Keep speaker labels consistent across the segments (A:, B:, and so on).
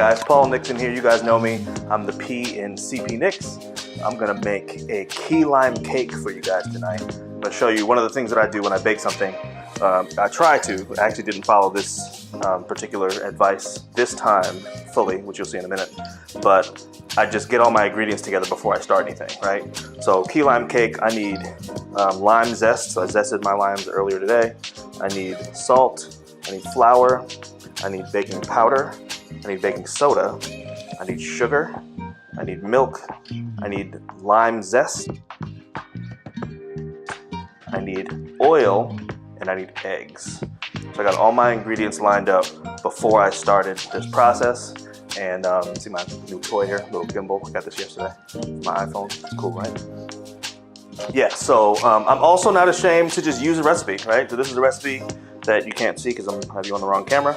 A: guys, Paul Nixon here. You guys know me. I'm the P in CP Nix. I'm gonna make a key lime cake for you guys tonight. I'm gonna show you one of the things that I do when I bake something. I actually didn't follow this particular advice this time fully, which you'll see in a minute, but I just get all my ingredients together before I start anything, right? So key lime cake, I need lime zest, so I zested my limes earlier today. I need salt, I need flour, I need baking powder, I need baking soda, I need sugar, I need milk, I need lime zest, I need oil, and I need eggs. So I got all my ingredients lined up before I started this process. And see my new toy here, little gimbal. I got this yesterday, my iPhone. It's cool, right? Yeah, so I'm also not ashamed to just use a recipe, right? So this is a recipe that you can't see because I'm have you on the wrong camera.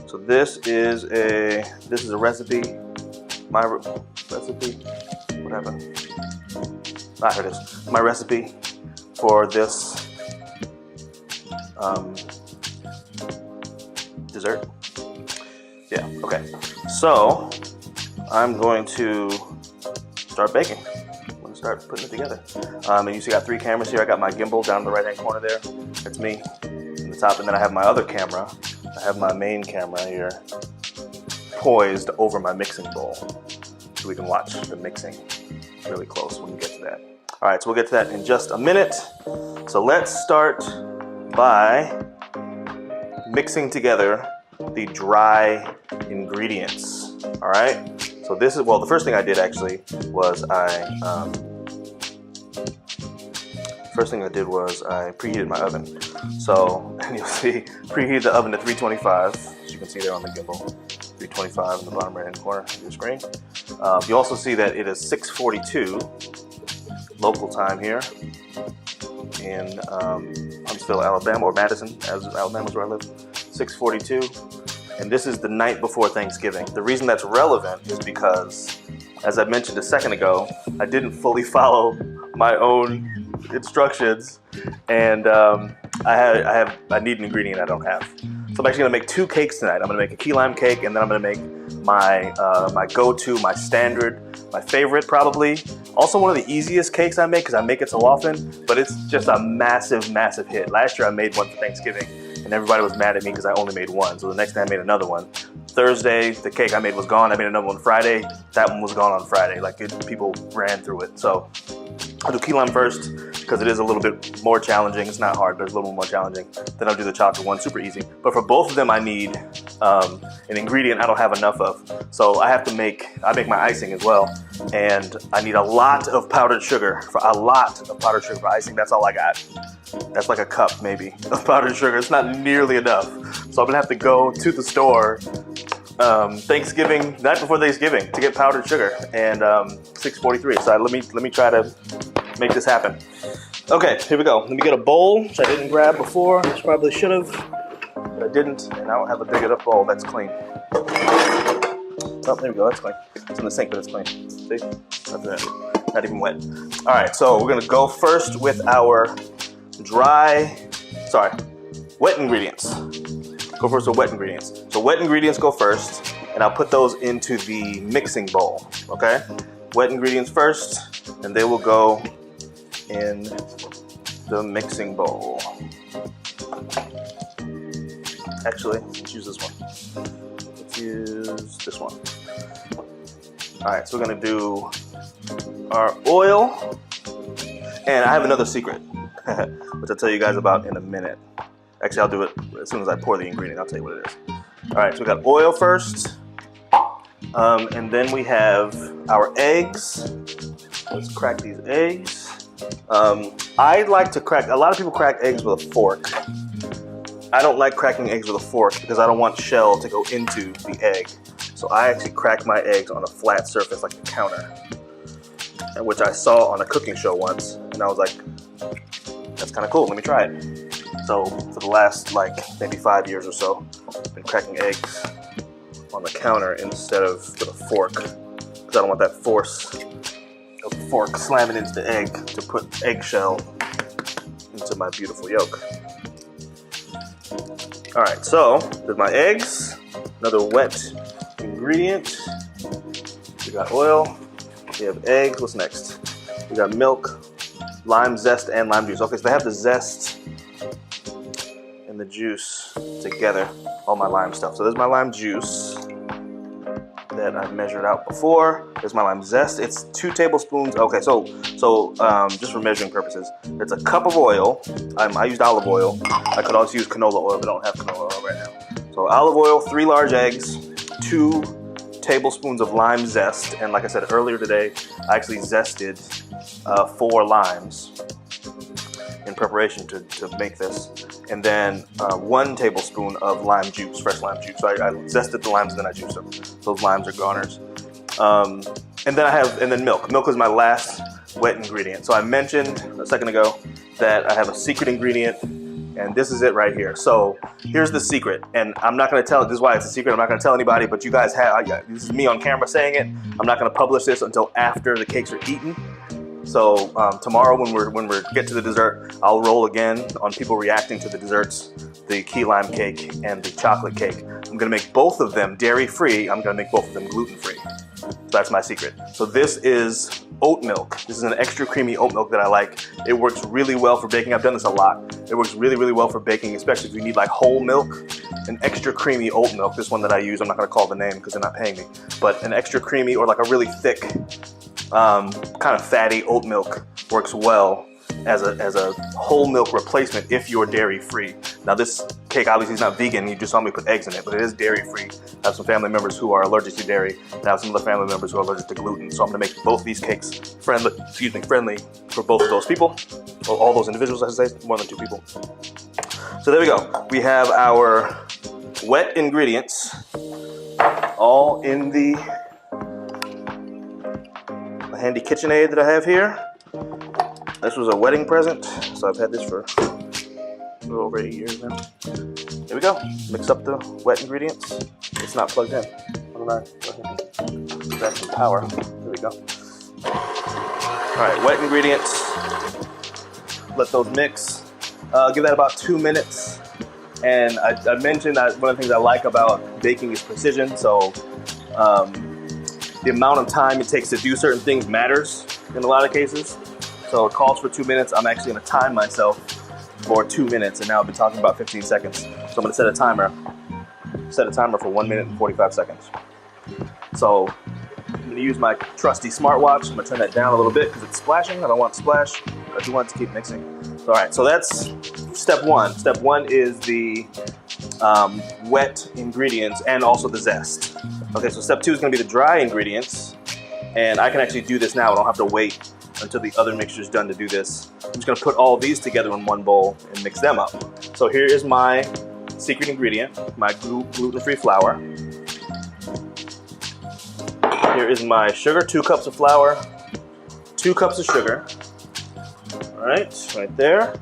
A: So this is a recipe, my recipe, what happened? Ah, here it is. My recipe for this dessert. Yeah, okay. So I'm going to start baking. I'm going to start putting it together. And you see I got 3 cameras here. I got my gimbal down in the right-hand corner there. That's me in the top. And then I have my other camera. I have my main camera here poised over my mixing bowl. So we can watch the mixing really close when we get to that. All right, so we'll get to that in just a minute. So let's start by mixing together the dry ingredients. All right, so this is, well, the first thing I did actually was I preheated my oven. So, and you'll see, preheated the oven to 325, as you can see there on the gimbal, 325 in the bottom right hand corner of your screen. You also see that it is 6:42 local time here in Huntsville, Alabama, or Madison, as Alabama is where I live. 6:42, and this is the night before Thanksgiving. The reason that's relevant is because, as I mentioned a second ago, I didn't fully follow my own instructions, and I need an ingredient I don't have. So I'm actually gonna make 2 cakes tonight. I'm gonna make a key lime cake, and then I'm gonna make my my go-to, my standard, my favorite probably. Also one of the easiest cakes I make because I make it so often, but it's just a massive, massive hit. Last year I made one for Thanksgiving, and everybody was mad at me because I only made one. So the next day I made another one. Thursday, the cake I made was gone. I made another one Friday. That one was gone on Friday. People ran through it. So I'll do key lime first because it is a little bit more challenging. It's not hard, but it's a little more challenging. Then I'll do the chocolate one, super easy. But for both of them, I need an ingredient I don't have enough of. So I make my icing as well. And I need a lot of powdered sugar for icing. That's all I got. That's like a cup maybe of powdered sugar. It's not nearly enough. So I'm gonna have to go to the store night before Thanksgiving to get powdered sugar, and 6:43. So let me try to make this happen. Okay, here we go. Let me get a bowl, which I didn't grab before. I probably should have, but I didn't, and I don't have a big enough bowl that's clean. Oh, there we go, that's clean. It's in the sink, but it's clean. See? Not even wet. All right, so we're gonna go first with our wet ingredients. Go first with wet ingredients. So wet ingredients go first, and I'll put those into the mixing bowl, okay? Wet ingredients first, and they will go in the mixing bowl. Actually, let's use this one. Let's use this one. All right, so we're gonna do our oil, and I have another secret, which I'll tell you guys about in a minute. Actually, I'll do it as soon as I pour the ingredient. I'll tell you what it is. All right, so we got oil first, and then we have our eggs. Let's crack these eggs. I like to crack, a lot of people crack eggs with a fork. I don't like cracking eggs with a fork because I don't want shell to go into the egg. So I actually crack my eggs on a flat surface like a counter, which I saw on a cooking show once, and I was like, that's kind of cool, let me try it. So for the last maybe 5 years or so, I've been cracking eggs on the counter instead of with a fork, because I don't want that force of the fork slamming into the egg to put eggshell into my beautiful yolk. All right, so there's my eggs, another wet ingredient ingredient. We got oil. We have eggs. What's next? We got milk, lime zest, and lime juice. Okay, so they have the zest and the juice together, all my lime stuff. So there's my lime juice that I measured out before. There's my lime zest. It's 2 tablespoons. Okay, so just for measuring purposes, it's a cup of oil. I used olive oil. I could also use canola oil, but I don't have canola oil right now. So olive oil, 3 large eggs, 2 tablespoons of lime zest, and like I said earlier today, I actually zested 4 limes in preparation to make this, and then 1 tablespoon of lime juice, fresh lime juice. So I zested the limes and then I juiced them. Those limes are garners. And then milk. Milk is my last wet ingredient. So I mentioned a second ago that I have a secret ingredient, and this is it right here. So here's the secret, and I'm not going to tell. This is why it's a secret. I'm not going to tell anybody, but you guys have. This is me on camera saying it. I'm not going to publish this until after the cakes are eaten. So tomorrow, when we get to the dessert, I'll roll again on people reacting to the desserts, the key lime cake and the chocolate cake. I'm going to make both of them dairy-free. I'm going to make both of them gluten-free. So that's my secret. So this is oat milk. This is an extra creamy oat milk that I like. It works really well for baking. I've done this a lot. It works really, really well for baking, especially if you need like whole milk. An extra creamy oat milk, this one that I use, I'm not going to call the name because they're not paying me, but an extra creamy or like a really thick, kind of fatty oat milk works well as a whole milk replacement if you're dairy free. Now this cake obviously is not vegan, you just saw me put eggs in it, but it is dairy free. I have some family members who are allergic to dairy, and I have some other family members who are allergic to gluten, so I'm gonna make both these cakes friendly for both of those people, or all those individuals, I should say, more than 2 people. So there we go. We have our wet ingredients all in the handy KitchenAid that I have here. This was a wedding present, so I've had this for a little over 8 years now. There we go. Mix up the wet ingredients. It's not plugged in. What did I grab some power? There we go. All right, wet ingredients. Let those mix. Give that about 2 minutes. And I mentioned that one of the things I like about baking is precision. So the amount of time it takes to do certain things matters in a lot of cases. So it calls for 2 minutes. I'm actually going to time myself for 2 minutes, and now I've been talking about 15 seconds. So I'm going to set a timer. Set a timer for 1 minute and 45 seconds. So I'm going to use my trusty smartwatch. I'm going to turn that down a little bit because it's splashing. I don't want it to splash. I do want it to keep mixing. So, all right, so that's step 1. Step 1 is the wet ingredients and also the zest. Okay, so step 2 is going to be the dry ingredients, and I can actually do this now. I don't have to wait until the other mixture is done to do this. I'm just going to put all these together in one bowl and mix them up. So here is my secret ingredient, my gluten-free flour. Here is my sugar, 2 cups of flour, 2 cups of sugar. All right there.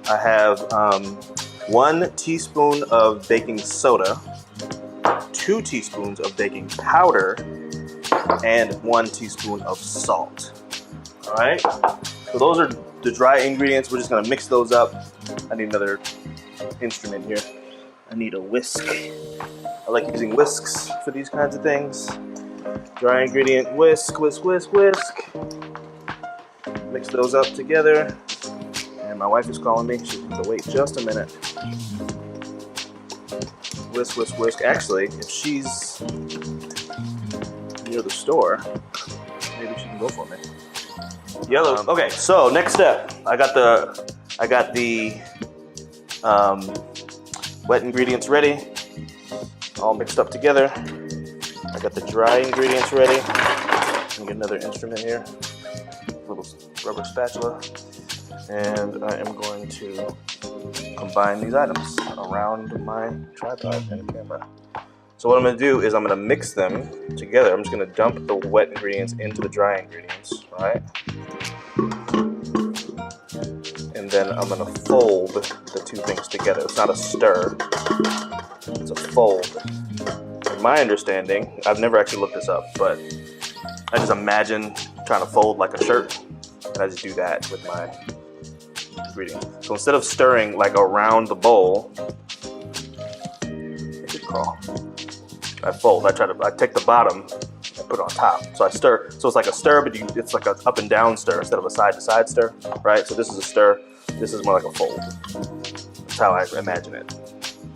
A: I have 1 teaspoon of baking soda, 2 teaspoons of baking powder, and 1 teaspoon of salt. All right, so those are the dry ingredients. We're just gonna mix those up. I need another instrument here. I need a whisk. I like using whisks for these kinds of things. Dry ingredient, whisk, whisk, whisk, whisk. Mix those up together. And my wife is calling me. She's going to wait just a minute. Whisk, whisk, whisk. Actually, if she's near the store, maybe she can go for me. Yellow. Okay, so next step. I got the wet ingredients ready, all mixed up together. I got the dry ingredients ready. Let me get another instrument here, a little rubber spatula, and I am going to combine these items around my tripod and camera. So what I'm going to do is I'm going to mix them together. I'm just going to dump the wet ingredients into the dry ingredients, right? And then I'm going to fold the 2 things together. It's not a stir, it's a fold. In my understanding, I've never actually looked this up, but I just imagine trying to fold like a shirt, and I just do that with my ingredients. So instead of stirring like around the bowl, crawl. I fold. I take the bottom and put it on top. So I stir. So it's like a stir, but it's like an up and down stir instead of a side to side stir, right? So this is a stir. This is more like a fold. That's how I imagine it.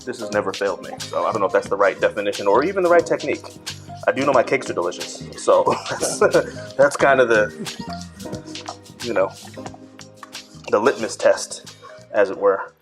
A: This has never failed me. So I don't know if that's the right definition or even the right technique. I do know my cakes are delicious. So that's kind of the, you know, the litmus test, as it were.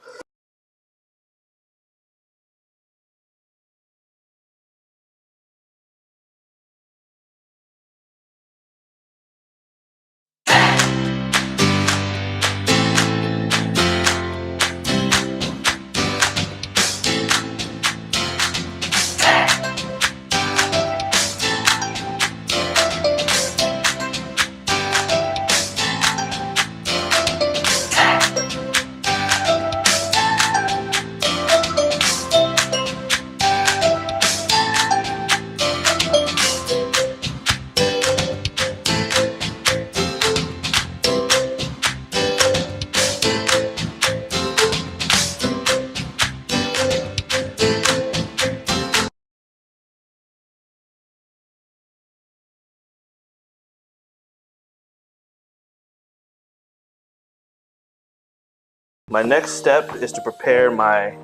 A: My next step is to prepare my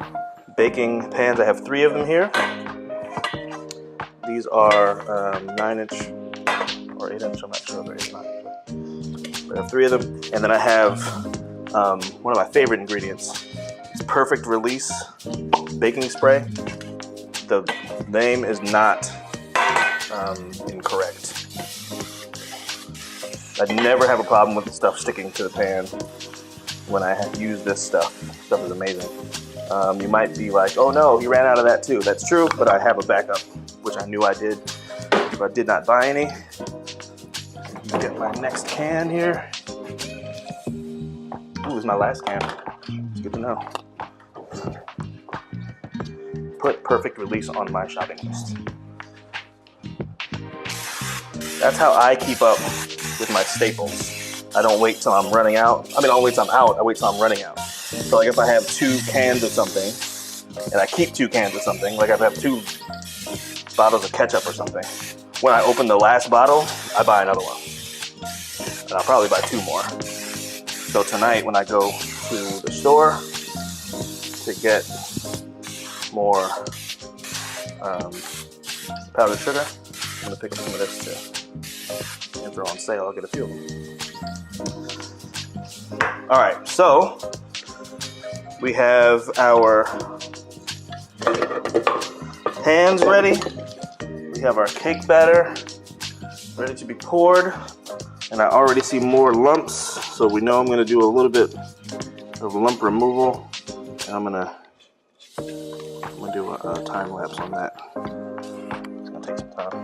A: baking pans. I have 3 of them here. These are 9-inch or 8-inch, I'm not sure, they're 8 9. But I have 3 of them. And then I have one of my favorite ingredients. It's Perfect Release baking spray. The name is not incorrect. I never have a problem with the stuff sticking to the pan when I use this stuff. This stuff is amazing. You might be like, oh no, he ran out of that too. That's true, but I have a backup, which I knew I did. If I did not buy any, get my next can here. Ooh, this is my last can. It's good to know. Put Perfect Release on my shopping list. That's how I keep up with my staples. I don't wait till I'm running out. I mean, I don't wait till I'm out. I wait till I'm running out. So like if I have 2 cans of something, and I keep 2 cans of something, like if I have 2 bottles of ketchup or something, when I open the last bottle, I buy another one. And I'll probably buy 2 more. So tonight when I go to the store to get more powdered sugar, I'm gonna pick up some of this too. If they're on sale, I'll get a few of them. All right, so we have our pans ready. We have our cake batter ready to be poured. And I already see more lumps, so we know I'm gonna do a little bit of lump removal. And I'm gonna do a time lapse on that. It's gonna take some time.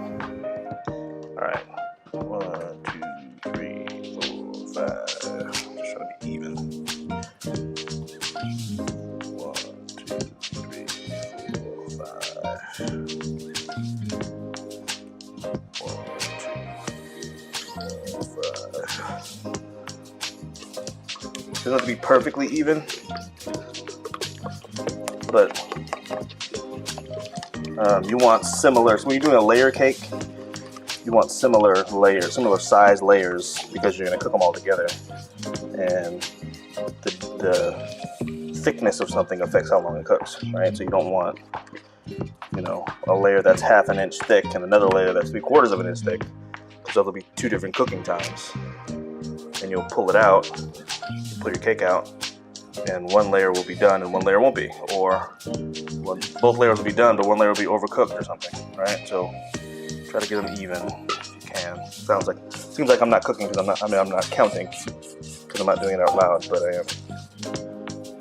A: All right, 1, 2, 3, 4, 5. Just trying to be even. 1, 2, 3, 4, 5. 1, 2, 4, 5. It doesn't have to be perfectly even, but you want similar. So when you're doing a layer cake, you want similar layers, similar size layers, because you're going to cook them all together. And the thickness of something affects how long it cooks, right? So you don't want, you know, a layer that's 1/2 inch thick and another layer that's 3/4 of an inch thick, because those will be 2 different cooking times. And you'll pull it out, you pull your cake out, and one layer will be done and one layer won't be. Or both layers will be done, but one layer will be overcooked or something, right? So try to get them even if you can. Seems like I'm not cooking because I'm not counting because I'm not doing it out loud, but I am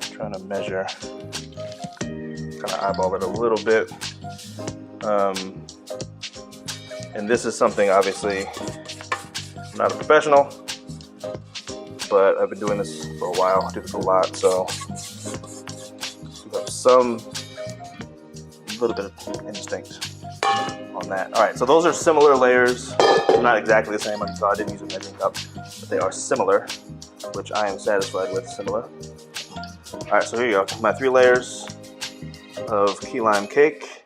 A: trying to measure, kind of eyeball it a little bit. And this is something, obviously, I'm not a professional, but I've been doing this for a while. I do this a lot, so you have some little bit of instinct on that. All right, so those are similar layers. They're not exactly the same, so I didn't use a measuring cup, but they are similar, which I am satisfied with. Similar. All right, so here you go. My 3 layers of key lime cake.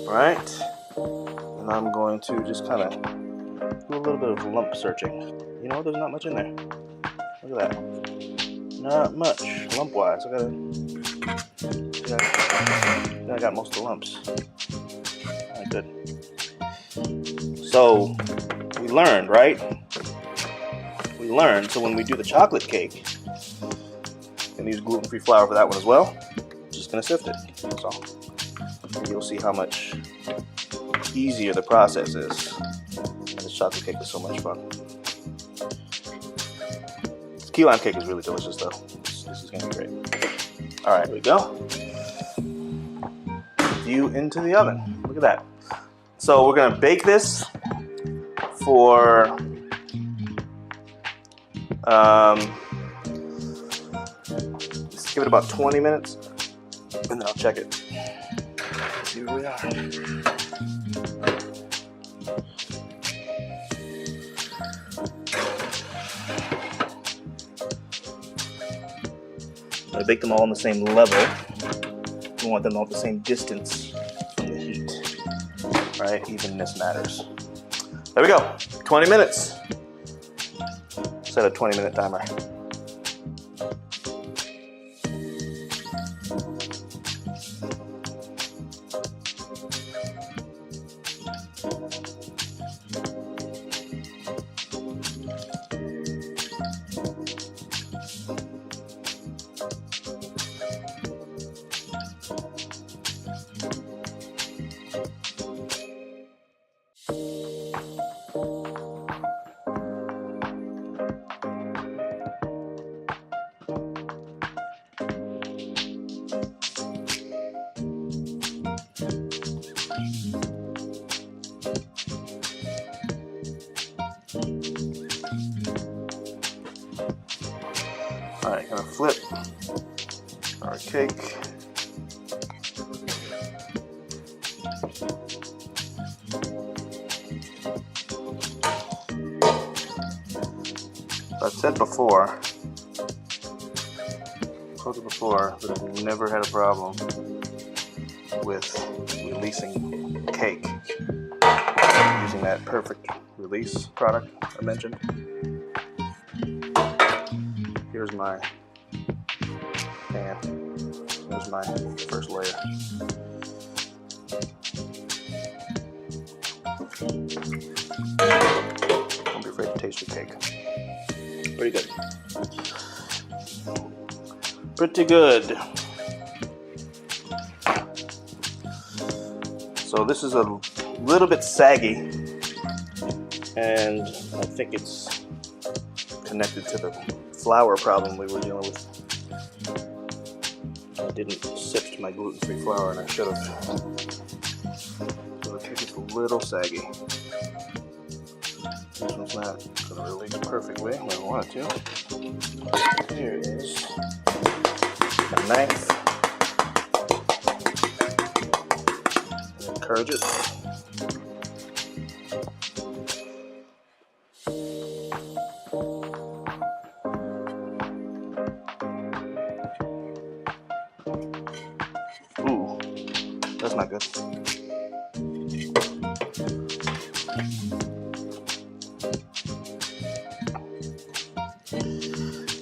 A: All right, and I'm going to just kind of do a little bit of lump searching. You know, there's not much in there. Look at that. Not much lump-wise. I got most of the lumps. All right, good. So we learned, right? We learned. So when we do the chocolate cake, and use gluten-free flour for that one as well. Just gonna sift it. That's all. And you'll see how much easier the process is. And this chocolate cake is so much fun. This key lime cake is really delicious, though. This is gonna be great. All right, here we go. View into the oven. Look at that. So we're gonna bake this for let's give it about 20 minutes, and then I'll check it. Let's see where we are. I bake them all on the same level. We want them all at the same distance from the heat. Right? Evenness matters. There we go. 20 minutes. Set a 20-minute timer. All right, gonna flip our cake. I've said before, that I've never had a problem with releasing cake using that perfect release product I mentioned. Here's my pan. Here's my first layer. Don't be afraid to taste your cake. Pretty good. Pretty good. So this is a little bit saggy, and I think it's connected to the flour problem we were dealing with. I didn't sift my gluten-free flour, and I should have. So the cake is a little saggy. This one's not going to release perfectly when I want it to. Here is a knife. And encourage it. Ooh, that's not good.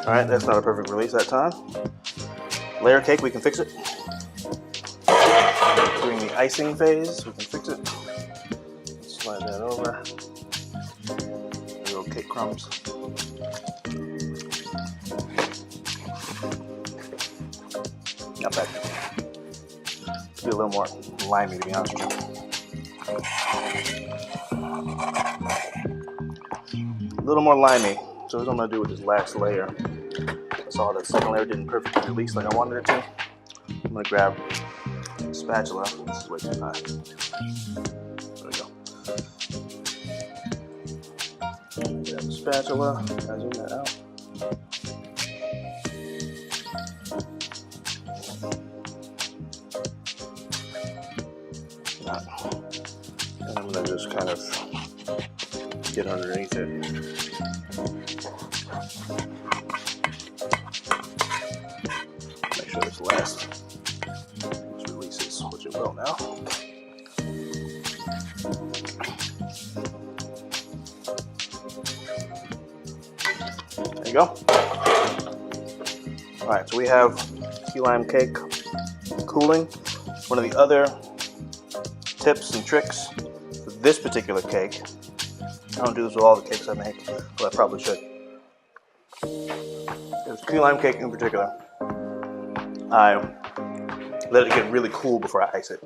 A: All right, that's not a perfect release that time. Layer cake, we can fix it. During the icing phase, we can fix it. Slide that over. Little cake crumbs. Not bad. Be a little more limey, to be honest with you. A little more limey. So here's what I'm gonna do with this last layer. I saw the second layer didn't perfectly release like I wanted it to. I'm gonna grab a spatula. This is way too high. There we go. Grab the spatula, zoom that out. And I'm gonna just kind of get underneath it. Make sure this lasts. This releases, which it will now. go. All right, so we have key lime cake cooling. One of the other tips and tricks for this particular cake, I don't do this with all the cakes I make, but I probably should. It's key lime cake in particular. I let it get really cool before I ice it.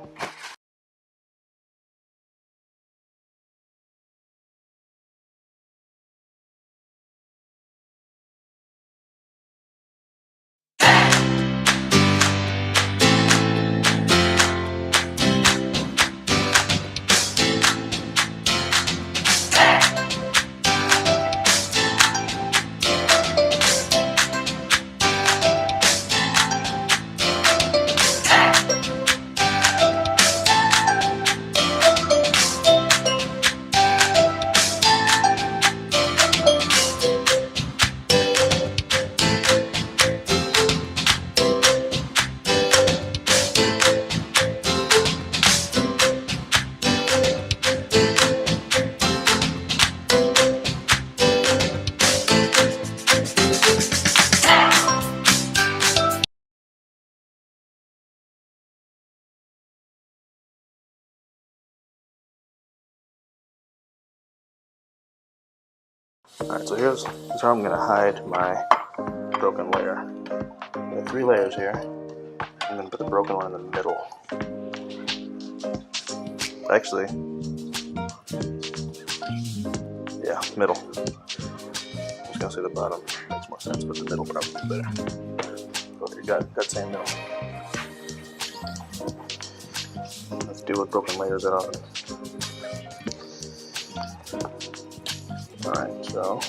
A: Alright, so here's how I'm going to hide my broken layer. I have 3 layers here. I'm going to put the broken one in the middle. Actually, yeah, middle. I was going to say the bottom. Makes more sense, but the middle probably is better. Go with your gut saying middle. Let's deal with broken layers that often. Alright, so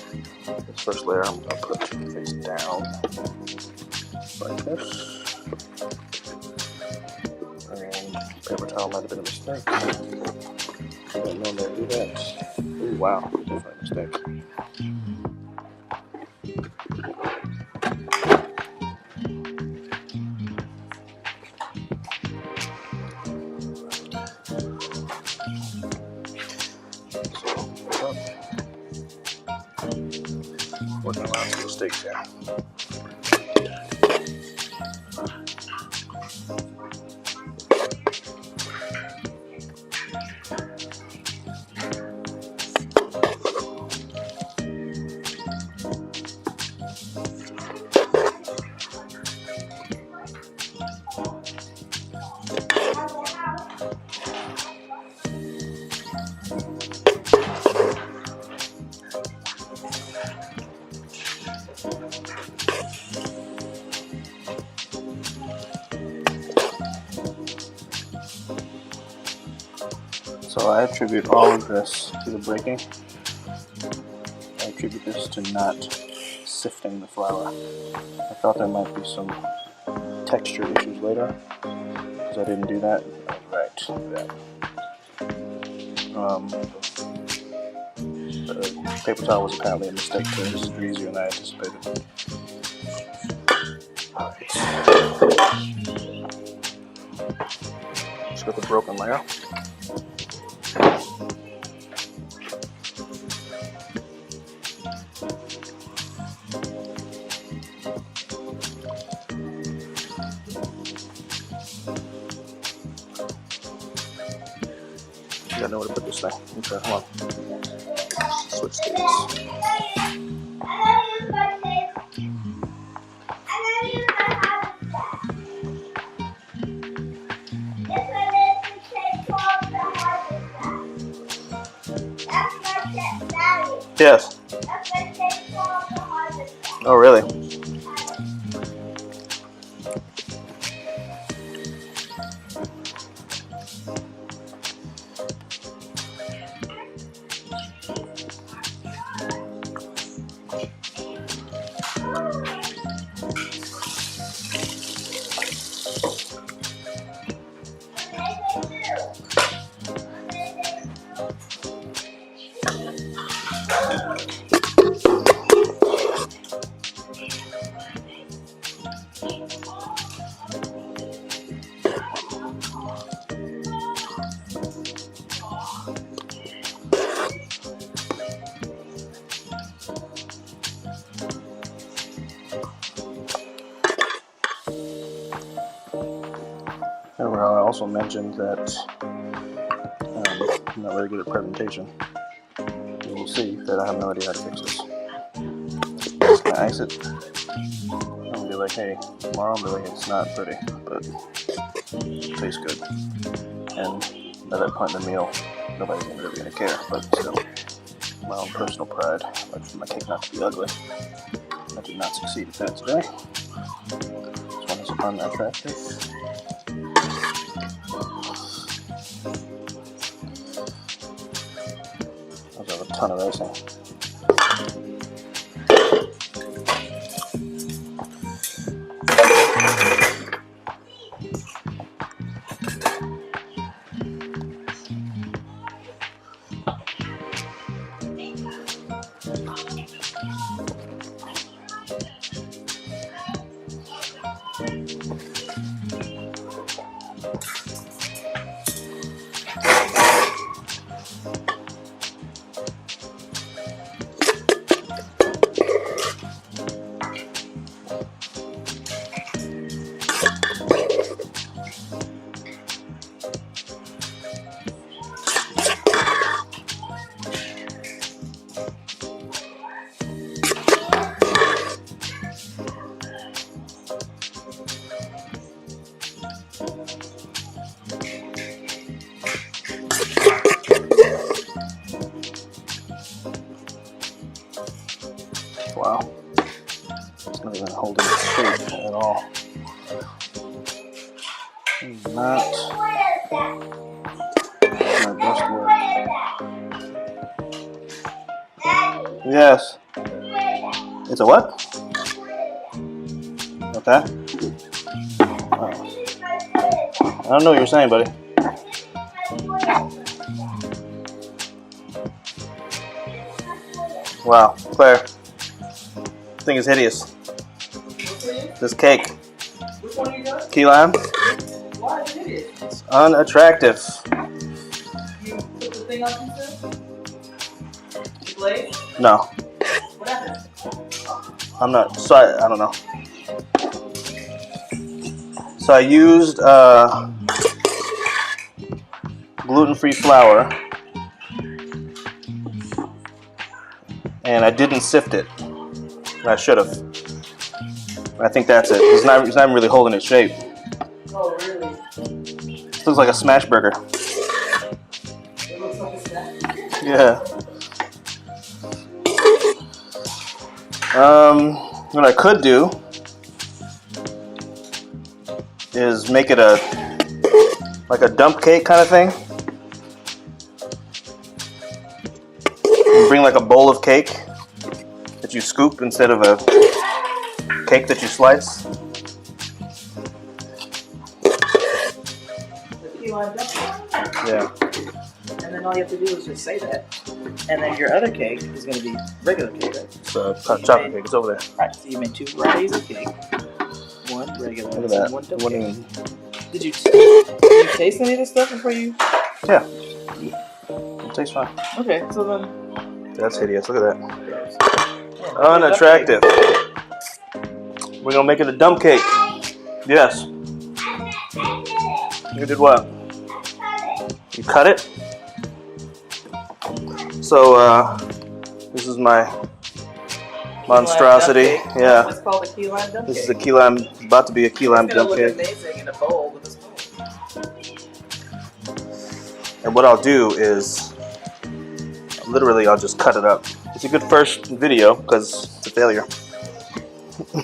A: this first layer I'm going to put face down like this. And paper towel might have been a mistake. I don't normally do that. Ooh, wow, definitely a mistake. Working around some mistakes here. So I attribute all of this to the breaking. I attribute this to not sifting the flour. I thought there might be some texture issues later, because I didn't do that. Right, the paper towel was apparently a mistake too. This is easier than I anticipated. Alright. Let's get the broken layer. I know where to put this thing. Okay, hold on. Switch these. Yes. Oh, really? remember how I also mentioned that I'm not very good at presentation. You will see that I have no idea how to fix this. I'm just gonna ice it. I'm gonna be like, hey, tomorrow I'm gonna be like, it's not pretty, but it tastes good. And by that point in the meal, nobody's really gonna care, but still, my own personal pride, I'd like for my cake not to be ugly. I did not succeed at that today. This one is unattractive. Those have a ton of icing. Wow, it's not even holding its shape at all. Not my best work. Yes. It's a what? Okay. I don't know what you're saying, buddy. Wow, Claire. This thing is hideous. This cake.
B: Which one you got?
A: Key lime.
B: Why is it hideous?
A: It's unattractive.
B: You put the thing on pizza? The blade?
A: No.
B: What happened?
A: I'm not. So I don't know. So I used gluten-free flour, and I didn't sift it. I should have. I think that's it. It's not even really holding its shape.
B: Oh, really?
A: This looks like a smash burger.
B: It looks like a snack.
A: Yeah. What I could do is make it like a dump cake kind of thing. And bring like a bowl of cake that you scoop instead of a cake that you slice.
B: The key lime dumpling.
A: Yeah.
B: And then all you have to do is just say that. And then your other cake is going to be regular cake, right?
A: It's chocolate cake. It's over there.
B: Right, so you made 2 varieties of cake. One regular
A: Look at
B: and one
A: that.
B: dump
A: What do
B: cake.
A: you mean?
B: Did you taste any of this stuff before you?
A: Yeah. It tastes fine.
B: Okay, so then.
A: That's hideous. Look at that. Unattractive. We're gonna make it a dump cake. Yes. You did what? You cut it? So this is my monstrosity. Yeah.
B: It's called a key lime dump cake.
A: This is a key lime, about to be a key lime
B: It's gonna
A: dump
B: look
A: cake.
B: amazing in a bowl with a spoon.
A: And what I'll do is, literally, I'll just cut it up. It's a good first video because it's a failure.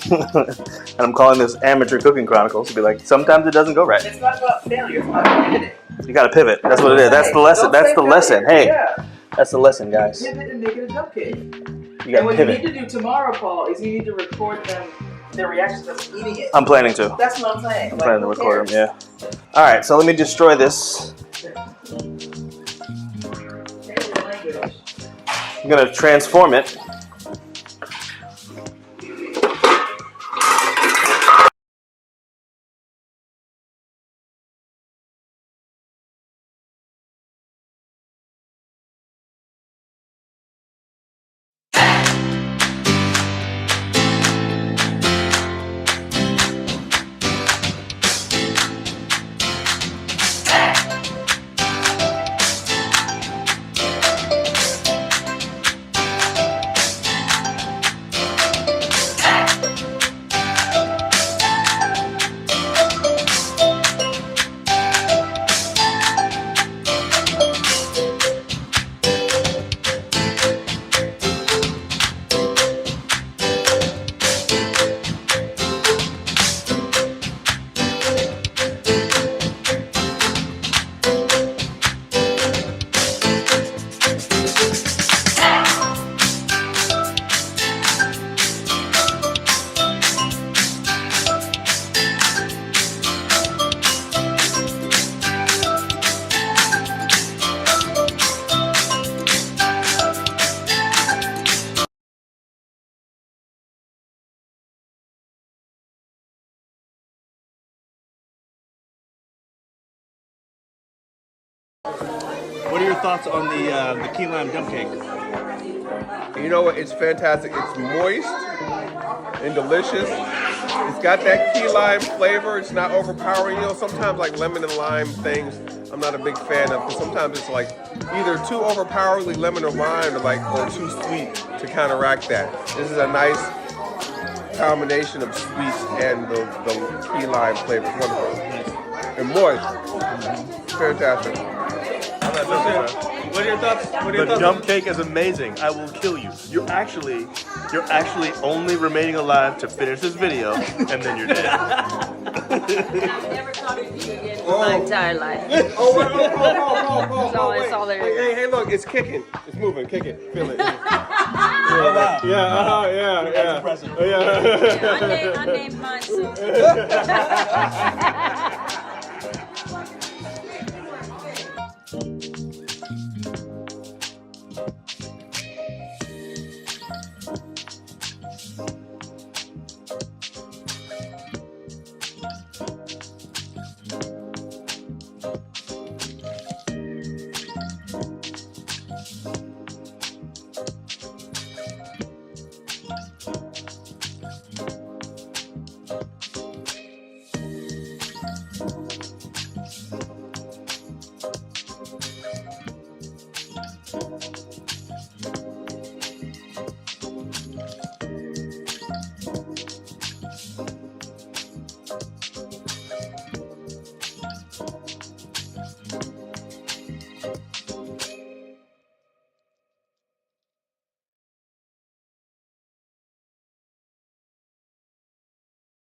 A: And I'm calling this Amateur Cooking Chronicles to be like, sometimes it doesn't go right.
B: It's not about failure, it's about pivoting.
A: You gotta pivot. That's what it is. That's the lesson. That's the lesson. Hey,
B: Yeah.
A: that's the lesson, guys.
B: Pivot and make it a dump cake.
A: You
B: And
A: gotta
B: what
A: pivot.
B: you need to do tomorrow, Paul, is you need to record them, their reactions of eating it.
A: I'm planning to.
B: That's what I'm saying.
A: I'm planning to record them. Yeah. All right. So let me destroy this. I'm gonna transform it.
C: your thoughts on the key lime dump cake?
D: You know what? It's fantastic. It's moist and delicious. It's got that key lime flavor. It's not overpowering. You know, sometimes like lemon and lime things, I'm not a big fan of because sometimes it's like either too overpoweringly lemon or lime or too sweet to counteract that. This is a nice combination of sweets and the key lime flavor. It's wonderful. And moist. Fantastic.
C: What are your thoughts?
E: The dump cake is amazing. I will kill you. You're actually only remaining alive to finish this video, and then you're dead.
F: I've never talked to you again in my entire life.
D: Oh,
F: It's all there.
D: Hey, look, it's kicking. It's moving. Kick it. Feel it.
C: Oh, wow.
D: Yeah.
C: That's impressive.
D: Yeah.
F: I named mine soon.